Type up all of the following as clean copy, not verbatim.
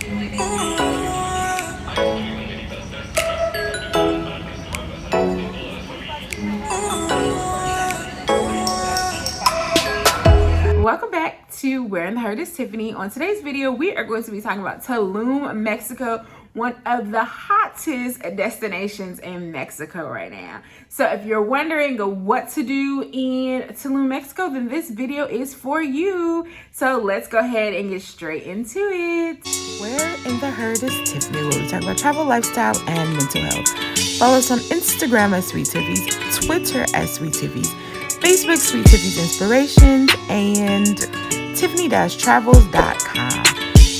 Welcome back to Where in the Herd is Tiffany. On today's video, we are going to be talking about Tulum, Mexico, one of the hottest destinations in Mexico right now. So if you're wondering what to do in Tulum, Mexico, then this video is for you. So let's go ahead and get straight into it. Where in the Herd is Tiffany, where we talk about travel, lifestyle, and mental health. Follow us on Instagram at Sweet Tiffies, Twitter at Sweet Tiffies, Facebook, Sweet Tiffy's Inspirations, and Tiffany-Travels.com.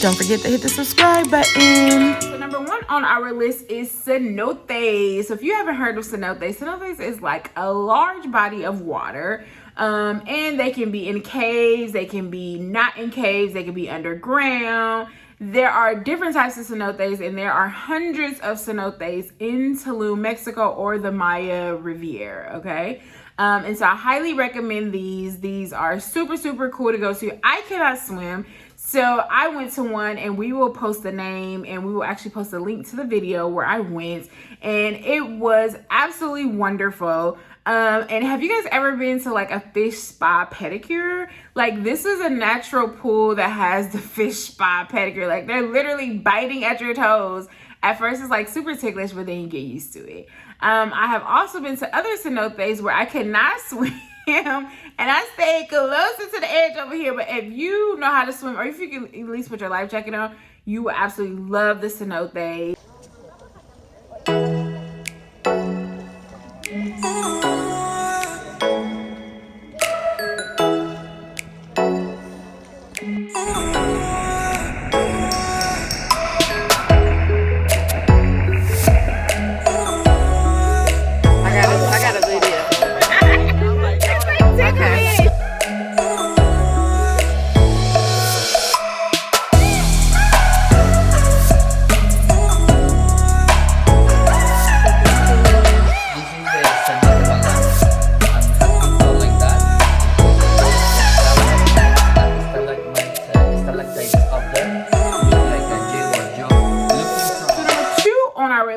Don't forget to hit the subscribe button. So number one on our list is cenotes. So if you haven't heard of cenotes, cenotes is like a large body of water. And they can be in caves, they can be not in caves, they can be underground. There are different types of cenotes, and there are hundreds of cenotes in Tulum, Mexico, or the Maya Riviera, okay? And so I highly recommend these. These are super, super cool to go to. I cannot swim, so I went to one, and we will post the name, and we will actually post a link to the video where I went, and it was absolutely wonderful. And have you guys ever been to like a fish spa pedicure? Like, this is a natural pool that has the fish spa pedicure. Like, they're literally biting at your toes. At first it's like super ticklish, but then you get used to it. I have also been to other cenotes where I could not swim, and I stayed closer to the edge over here. But if you know how to swim, or if you can at least put your life jacket on, you will absolutely love the cenote.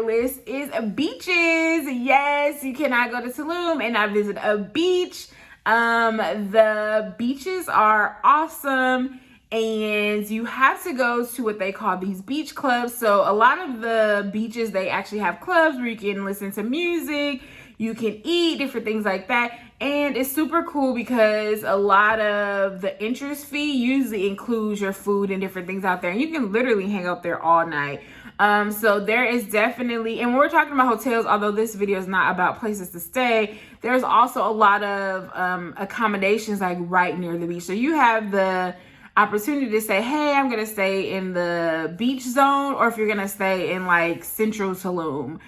List is beaches. Yes, you cannot go to Tulum and not visit a beach. The beaches are awesome, and you have to go to what they call these beach clubs. So a lot of the beaches, they actually have clubs where you can listen to music, you can eat, different things like that. And it's super cool because a lot of the entrance fee usually includes your food and different things out there, and you can literally hang out there all night. So there is definitely, and when we're talking about hotels, although this video is not about places to stay, there's also a lot of accommodations like right near the beach. So you have the opportunity to say, hey, I'm gonna stay in the beach zone, or if you're gonna stay in like central Tulum.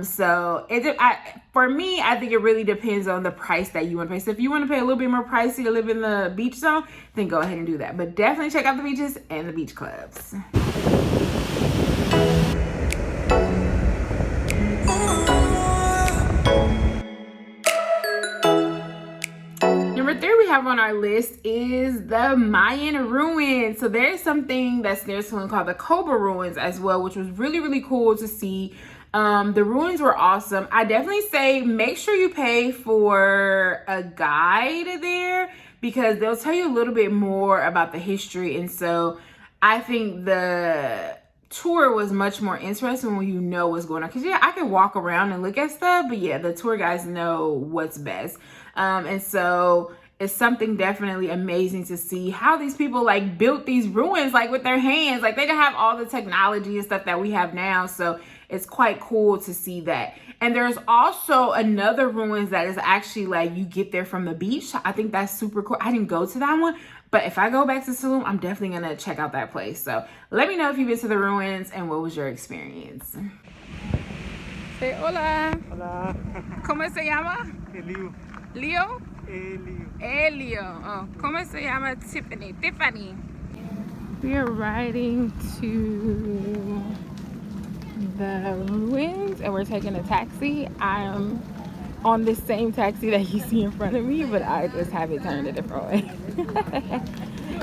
So for me, I think it really depends on the price that you want to pay. So if you want to pay a little bit more pricey to live in the beach zone, then go ahead and do that. But definitely check out the beaches and the beach clubs. Number 3 we have on our list is the Mayan ruins. So there is something that's near Tulum called the Coba Ruins as well, which was really, really cool to see. The ruins were awesome. I definitely say make sure you pay for a guide there, because they'll tell you a little bit more about the history. And so I think the tour was much more interesting when you know what's going on. Because, yeah, I can walk around and look at stuff, but, yeah, the tour guides know what's best. And so it's something definitely amazing to see how these people, like, built these ruins, like, with their hands. Like, they didn't have all the technology and stuff that we have now. So it's quite cool to see that. And there's also another ruins that is actually, like, you get there from the beach. I think that's super cool. I didn't go to that one, but if I go back to Tulum, I'm definitely going to check out that place. So let me know if you've been to the ruins and what was your experience. Say hola. Hola. ¿Cómo se llama? Elio. Leo? Elio. Elio. Oh, ¿cómo se llama? Tiffany. Tiffany. We are riding to the ruins and we're taking a taxi. I am on the same taxi that you see in front of me, but I just have it turned a different way.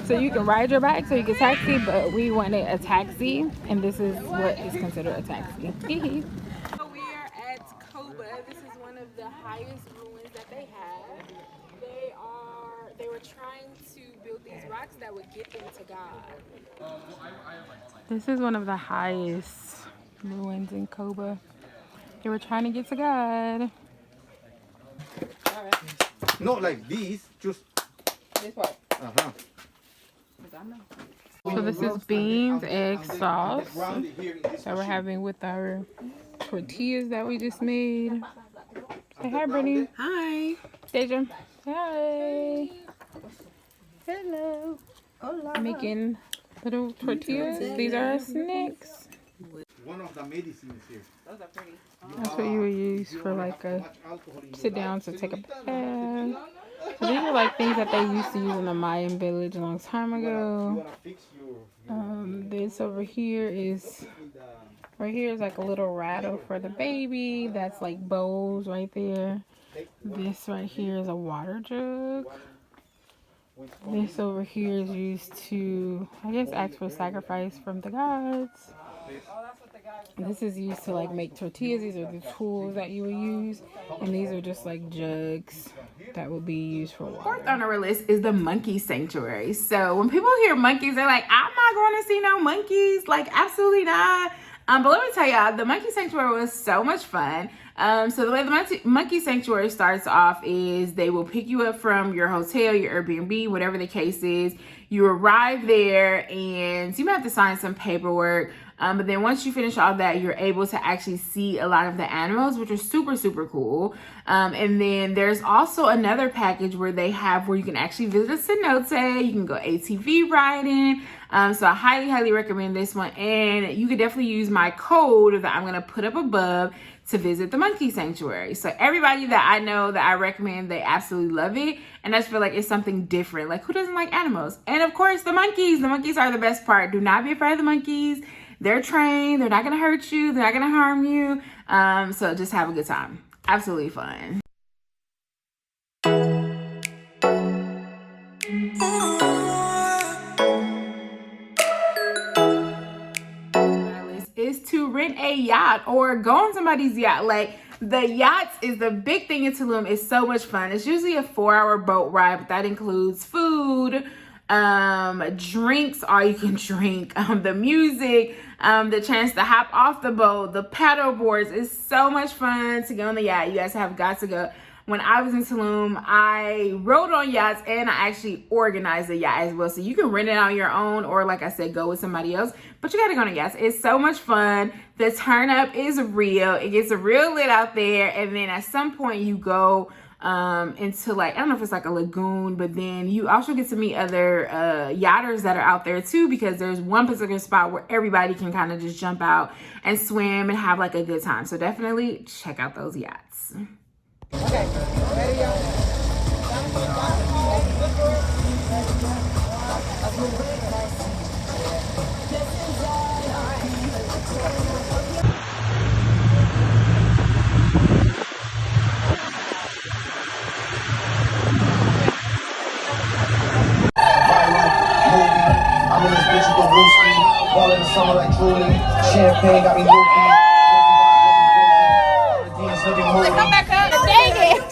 So you can ride your bike, so you can taxi, but we wanted a taxi, and this is what is considered a taxi. So we are at Coba. This is one of the highest ruins that they have. They were trying to build these rocks that would get them to God. This is one of the highest ruins in Coba. They were trying to get to God. Not like these, just This part. uh-huh. So this is beans, egg sauce that we're having with our tortillas that we just made. Say hi, Brittany. Hi. Deja. Hi. Hello. Hola. Making little tortillas. These are our snacks. One of the medicines here. Those are pretty. That's what you would use for like a sit down to take a bath. So these are like things that they used to use in the Mayan village a long time ago. This over here is, right here is like a little rattle for the baby. That's like bowls right there. This right here is a water jug. This over here is used to, I guess, ask for sacrifice from the gods. This is used to like make tortillas. These are the tools that you would use, and these are just like jugs that will be used for water. Fourth on our list is the monkey sanctuary. So when people hear monkeys, they're like, I'm not going to see no monkeys. Like, absolutely not. But let me tell y'all, the monkey sanctuary was so much fun. So the way the monkey sanctuary starts off is they will pick you up from your hotel, your Airbnb, whatever the case is. You arrive there and you might have to sign some paperwork. But then once you finish all that, you're able to actually see a lot of the animals, which are super, super cool. And then there's also another package where they have where you can actually visit a cenote. You can go ATV riding. So I highly, highly recommend this one. And you can definitely use my code that I'm going to put up above to visit the monkey sanctuary. So everybody that I know that I recommend, they absolutely love it. And I just feel like it's something different. Like, who doesn't like animals? And of course, the monkeys. The monkeys are the best part. Do not be afraid of the monkeys. They're trained. They're not going to hurt you. They're not going to harm you. So just have a good time. Absolutely fun. Is to rent a yacht or go on somebody's yacht. Like, the yachts is the big thing in Tulum. It's so much fun. It's usually a 4-hour boat ride, but that includes food, drinks, all you can drink, the music, the chance to hop off the boat, the paddle boards. It's so much fun to go on the yacht. You guys have got to go. When I was in Tulum, I rode on yachts and I actually organized the yacht as well. So you can rent it on your own or, like I said, go with somebody else. But you got to go on yachts. It's so much fun. The turn up is real. It gets real lit out there. And then at some point you go into, like, I don't know if it's like a lagoon, but then you also get to meet other yachters that are out there too, because there's one particular spot where everybody can kind of just jump out and swim and have like a good time. So definitely check out those yachts. Okay, ready, y'all? I'm in this bitch with the Ruski, all in the summer like Julie. Champagne got me looking. Come back up. Dang it.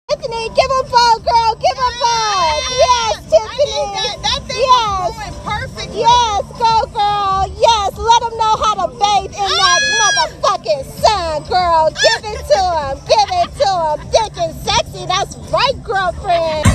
Tiffany, give a ball, girl. Give a ball. Yes, Tiffany. That thing is going perfect. Yes, go, girl. Yes, let them know how to bathe in that motherfucking sun, girl. Give it to him. Give it to him. Thick and sexy. That's right, girlfriend.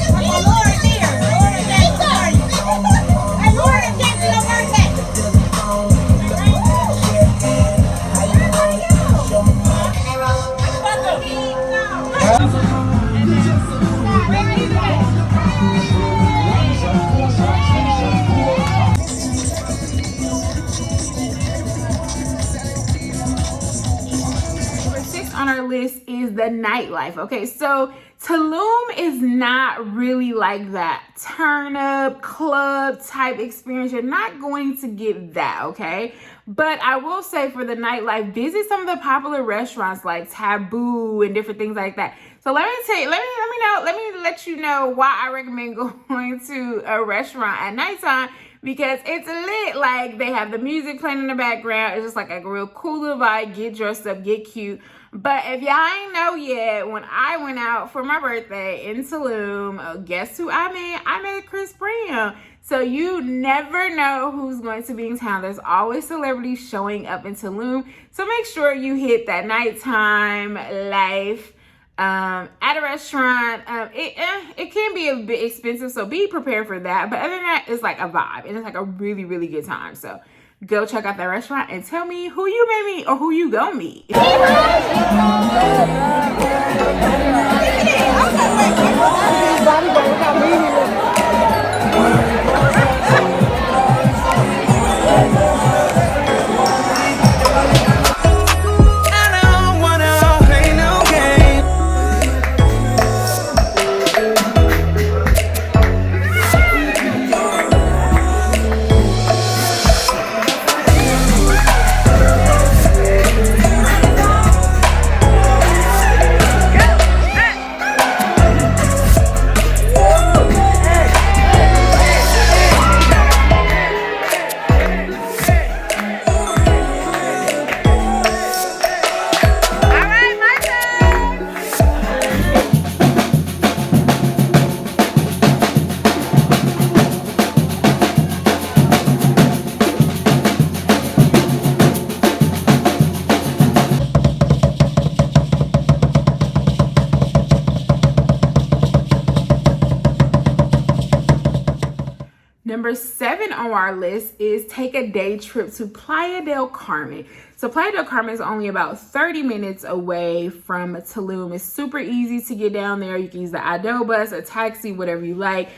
On our list is the nightlife. Okay, so Tulum is not really like that turn up club type experience. You're not going to get that, okay? But I will say for the nightlife, visit some of the popular restaurants like Taboo and different things like that. So let me let you know why I recommend going to a restaurant at nighttime, because it's lit. Like, they have the music playing in the background. It's just like a real cool little vibe. Get dressed up, get cute. But if y'all ain't know yet, when I went out for my birthday in Tulum, guess who I met? I met Chris Brown. So you never know who's going to be in town. There's always celebrities showing up in Tulum. So make sure you hit that nighttime life at a restaurant. It can be a bit expensive, so be prepared for that. But other than that, it's like a vibe, and it's like a really, really good time. So go check out that restaurant and tell me who you may meet or who you gonna meet. Number 7 on our list is take a day trip to Playa del Carmen. So Playa del Carmen is only about 30 minutes away from Tulum. It's super easy to get down there. You can use the Ido bus, a taxi, whatever you like.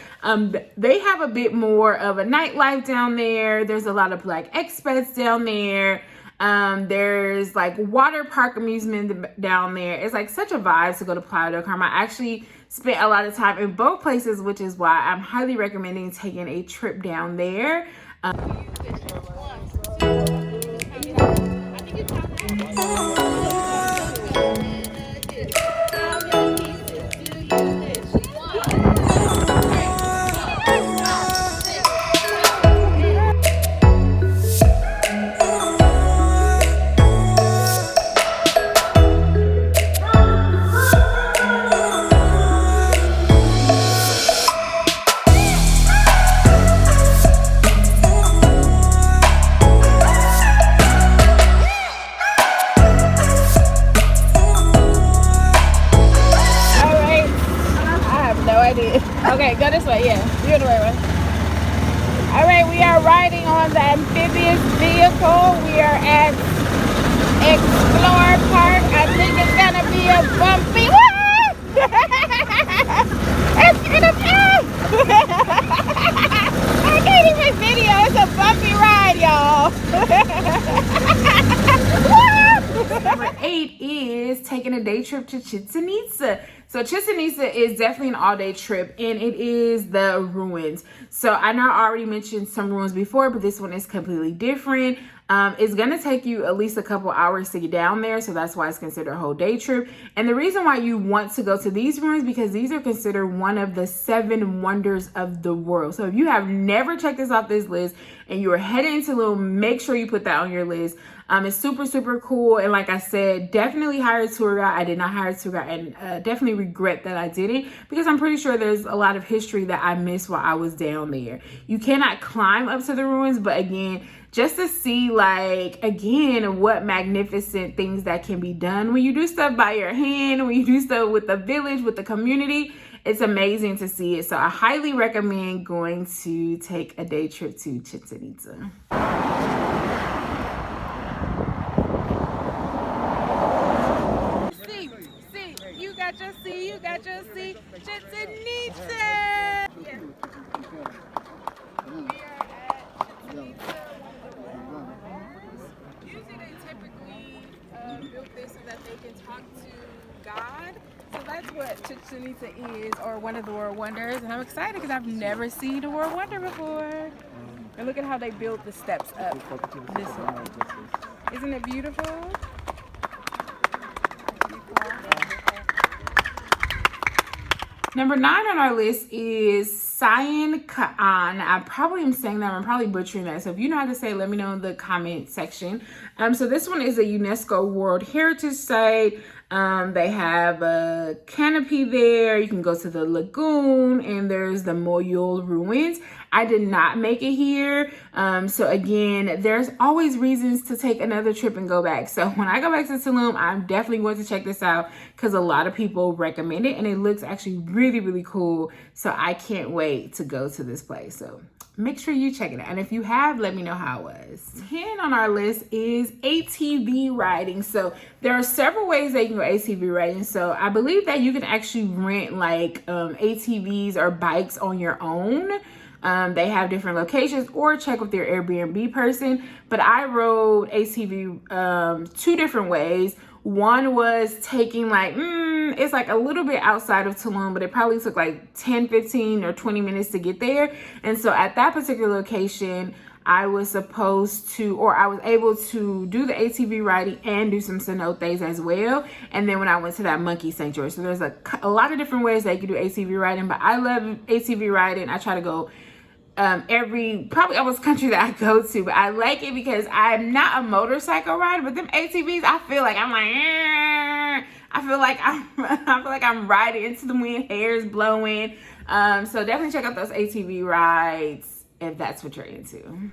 They have a bit more of a nightlife down there. There's a lot of like expats down there. There's like water park amusement down there. It's like such a vibe to go to Playa del Carmen. I actually spent a lot of time in both places, which is why I'm highly recommending taking a trip down there. Okay, go this way. Yeah, you're the right way. All right, we are riding on the amphibious vehicle. We are at Explore Park. I think it's gonna be a bumpy. It's gonna be. I can't even video. It's a bumpy ride, y'all. Number 8 is taking a day trip to Chichen Itza. So Chichen Itza is definitely an all-day trip, and it is the ruins. So I know I already mentioned some ruins before, but this one is completely different. It's going to take you at least a couple hours to get down there, so that's why it's considered a whole day trip. And the reason why you want to go to these ruins, because these are considered one of the 7 wonders of the world. So if you have never checked this off this list and you are heading to Tulum, make sure you put that on your list. It's super, super cool. And like I said, definitely hire a tour guide. I did not hire a tour guide, and definitely regret that I didn't, because I'm pretty sure there's a lot of history that I missed while I was down there. You cannot climb up to the ruins, but again, just to see, like, again, what magnificent things that can be done when you do stuff by your hand, when you do stuff with the village, with the community. It's amazing to see it. So I highly recommend going to take a day trip to Chichen Itza. You got your C, Chichen Itza. Yeah. We are at Chichen Itza. Usually they typically built this so that they can talk to God. So that's what Chichen Itza is, or one of the world wonders. And I'm excited because I've never seen a world wonder before. And look at how they built the steps up this way. Isn't it beautiful? Number 9 on our list is Sayan Ka'an. I probably am saying that, I'm probably butchering that. So if you know how to say it, let me know in the comment section. So this one is a UNESCO World Heritage Site. They have a canopy there. You can go to the lagoon, and there's the Coba Ruins. I did not make it here. So again, there's always reasons to take another trip and go back. So when I go back to Tulum, I'm definitely going to check this out because a lot of people recommend it and it looks actually really, really cool. So I can't wait to go to this place. So make sure you check it out. And if you have, let me know how it was. 10 on our list is ATV riding. So there are several ways that you can go ATV riding. So I believe that you can actually rent like ATVs or bikes on your own. They have different locations, or check with your Airbnb person. But I rode ATV 2 different ways. One was taking like, it's like a little bit outside of Tulum, but it probably took like 10, 15 or 20 minutes to get there. And so at that particular location, I was supposed to, or I was able to do the ATV riding and do some cenotes as well. And then when I went to that monkey sanctuary. So there's a lot of different ways that you can do ATV riding, but I love ATV riding. I try to go probably almost country that I go to, but I like it because I'm not a motorcycle rider, but them ATVs, I feel like I'm riding into the wind, hair's blowing. So definitely check out those ATV rides if that's what you're into.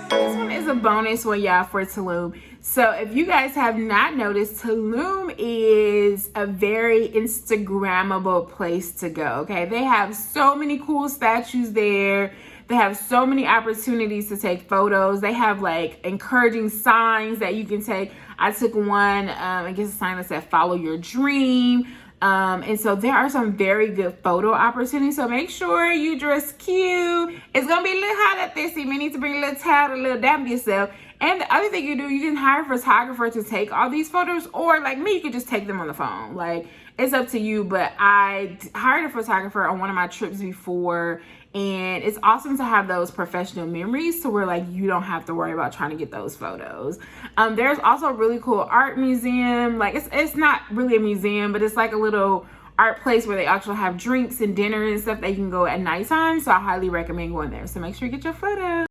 This one is a bonus one, y'all, for Tulum. So if you guys have not noticed, Tulum is a very Instagrammable place to go, okay? They have so many cool statues there. They have so many opportunities to take photos. They have like encouraging signs that you can take. I took one, I guess a sign that said follow your dream. And so there are some very good photo opportunities. So make sure you dress cute. It's gonna be a little hot up there, so you may need to bring a little towel, a little damp yourself. And the other thing you do, you can hire a photographer to take all these photos, or like me, you could just take them on the phone. Like, it's up to you. But I hired a photographer on one of my trips before, and it's awesome to have those professional memories to where like you don't have to worry about trying to get those photos. There's also a really cool art museum. Like it's not really a museum, but it's like a little art place where they actually have drinks and dinner and stuff that you can go at nighttime. So I highly recommend going there. So make sure you get your photo.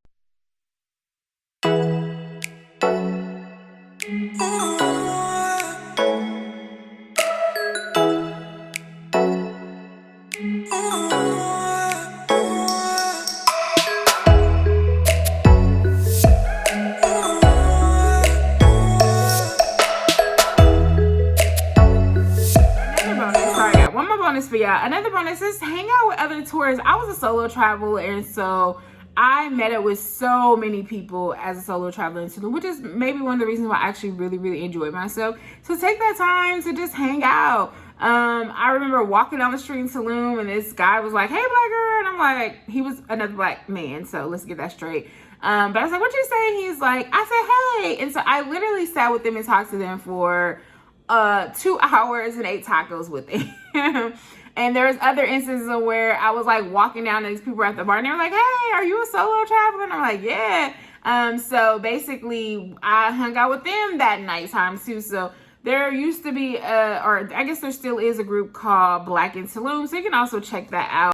For y'all, another bonus is hang out with other tourists. I was a solo traveler, and so I met up with so many people as a solo traveler in Tulum, which is maybe one of the reasons why I actually really enjoyed myself. So take that time to just hang out. I remember walking down the street in Tulum, and this guy was like, "Hey, black girl," and I'm like, he was another black man, so let's get that straight. But I was like, "What you say?" He's like, I said, "Hey," and so I literally sat with them and talked to them for 2 hours and ate tacos with them. And there's other instances where I was like walking down and these people were at the bar and they were like, "Hey, are you a solo traveler?" And I'm like, "Yeah." So basically I hung out with them that nighttime too. So there used to be or I guess there still is a group called Black in Tulum, so you can also check that out.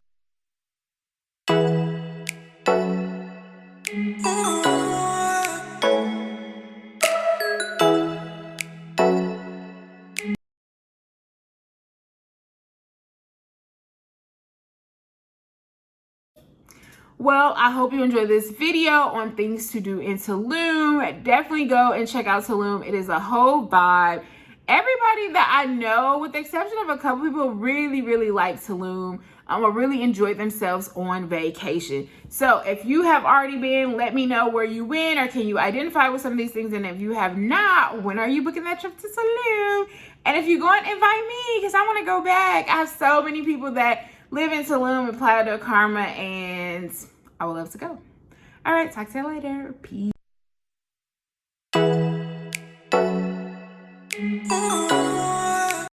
Well, I hope you enjoyed this video on things to do in Tulum. Definitely go and check out Tulum. It is a whole vibe. Everybody that I know, with the exception of a couple people, really like Tulum. Or really enjoyed themselves on vacation. So if you have already been, let me know where you went, or can you identify with some of these things? And if you have not, when are you booking that trip to Tulum? And if you're going, invite me, because I want to go back. I have so many people that live in Tulum and Playa Del Carmen, and I would love to go. All right, talk to you later. Peace.